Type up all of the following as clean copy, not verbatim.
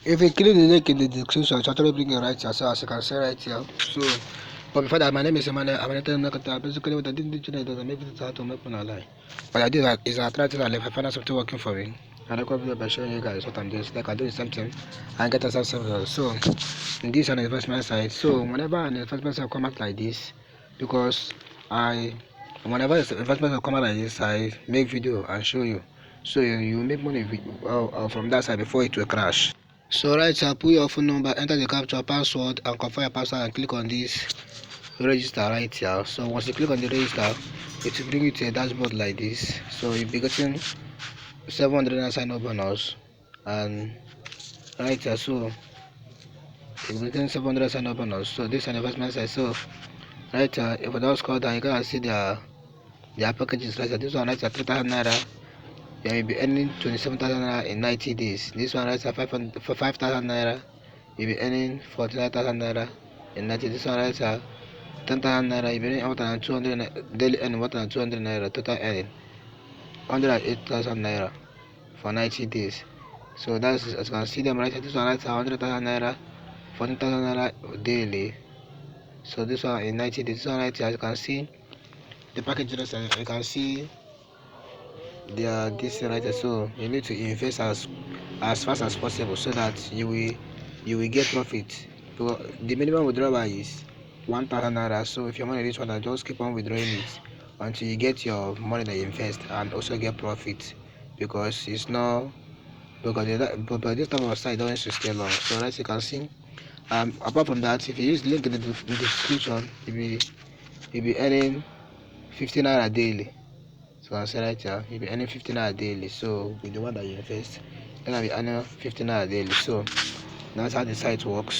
If you click the link in the description, it's actually bring you right here, so as you can see right here. So, but before that, my name is Emmanuel. I'm an internet. Basically, what I did doesn't make it hard to make me lie. What I did is I tried to like I found something working for me. And I come here by showing you guys what I'm doing. So like I do something and get myself something. So, this is an investment site. So, whenever an investment site come out like this, because whenever an investment site come out like this, I make video and show you. So you make money from that side before it will crash. So right here, put your phone number, enter the capture password and confirm your password and click on this register right here. So once you click on the register, it will bring you to a dashboard like this. So you'll be getting 700 sign up bonus, and right here, so you'll be getting 700 sign up bonus. So this is an investment site. So right here, if you don't scroll down, you can see their packages right here. This one right here, 3,000 naira. You will be earning 27,000 naira in 90 days. This one right here, 5,000 naira. You'll be earning 49,000 naira in 90 days. This one right here, 10,000 naira. You'll be earning 1,200 daily earning 1,200 naira. Total earning 108,000 naira for 90 days. So that's, as you can see them right here. This one right here, 100,000 naira, 14,000 naira daily. So this one in 90 days. This one right here, as you can see the package. You can see this right here. So you need to invest as fast as possible so that you will get profit. So the minimum withdrawal is 1,000 naira. So if your money reach 1,000, just keep on withdrawing it until you get your money that you invest and also get profit, because it's not but this type of site don't stay long. So as you can see, apart from that, if you use the link in the description, you'll be earning 15 naira daily. So I say right here, you'll be earning 15 naira daily. So with the one that you invest, you're gonna be earning 15 naira daily. So that's how the site works.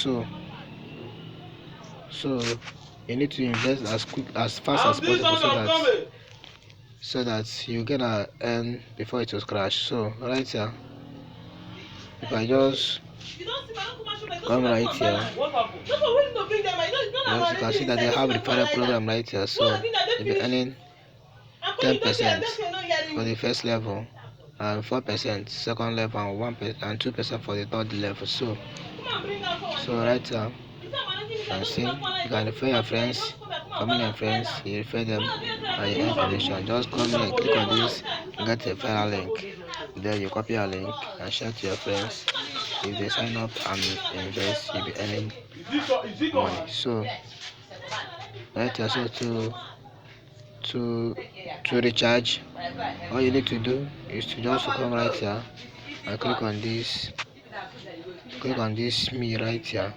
So you need to invest as fast as possible so that you're gonna earn before it will crash. So right here, if I just come right here, you can see that they have a referral program right here. So you'll be earning 10% for the first level, and 4% second level, and 1% and 2% for the third level. So right here, you can see you can refer your friends, family and friends. You refer them and you earn commission. Just come here and click on this, get a referral link. Then you copy a link and share to your friends. If they sign up and invest, you'll be earning money. So right here, so to recharge, all you need to do is to just come right here and click on this me right here.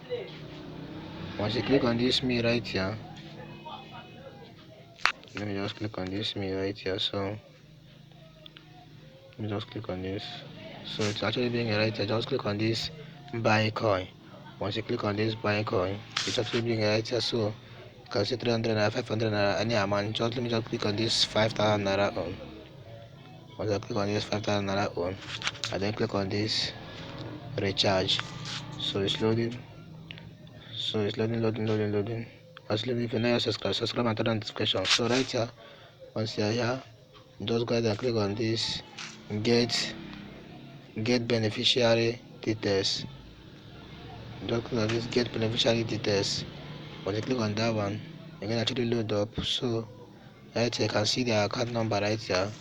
Once you click on this me right here, let me just click on this me right here. So let me just click on this. So it's actually being right here. Just click on this buy coin. Once you click on this buy coin, it's actually being right here. So you can see 300 naira, 500 naira, any amount. Just let me just click on this 5,000 naira on. Once I click on this 5,000 naira on, and then click on this recharge. So it's loading. So it's loading. As loading, if you're not subscribe and turn on notification. So right here, once you're here, just go ahead and click on this get beneficiary details. Just click on this get beneficiary details. Once you click on that one, you're gonna actually load up. So right here, you can see the account number right here.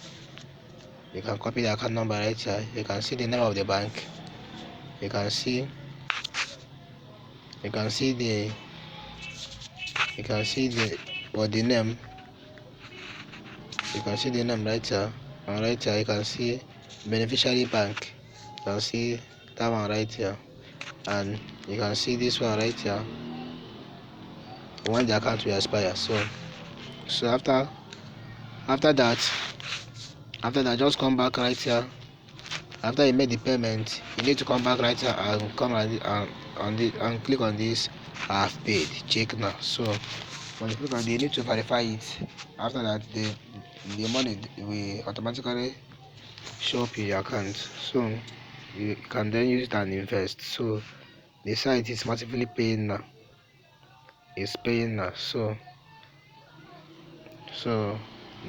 You can copy the account number right here. You can see the name of the bank. You can see the name. You can see the name right here. And right here you can see beneficiary bank. You can see that one right here. And you can see this one right here when the account will expire. So after that, just come back right here. After you made the payment, you need to come back right here and come and click on this I've paid, check now. So when you click on it, you need to verify it. After that, the money will automatically show up in your account. So you can then use it and invest. So the site is massively paying now. It's paying now. So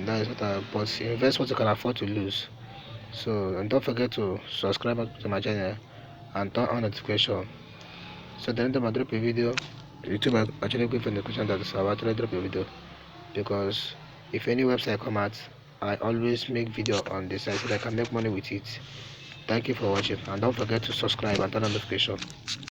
that is what but invest what you can afford to lose. So and don't forget to subscribe to my channel and turn on notification. So the anytime I drop a video, YouTube will actually give you the notification that I will actually drop a video. Because if any website come out, I always make video on the site so that I can make money with it. Thank you for watching, and don't forget to subscribe and turn on notification.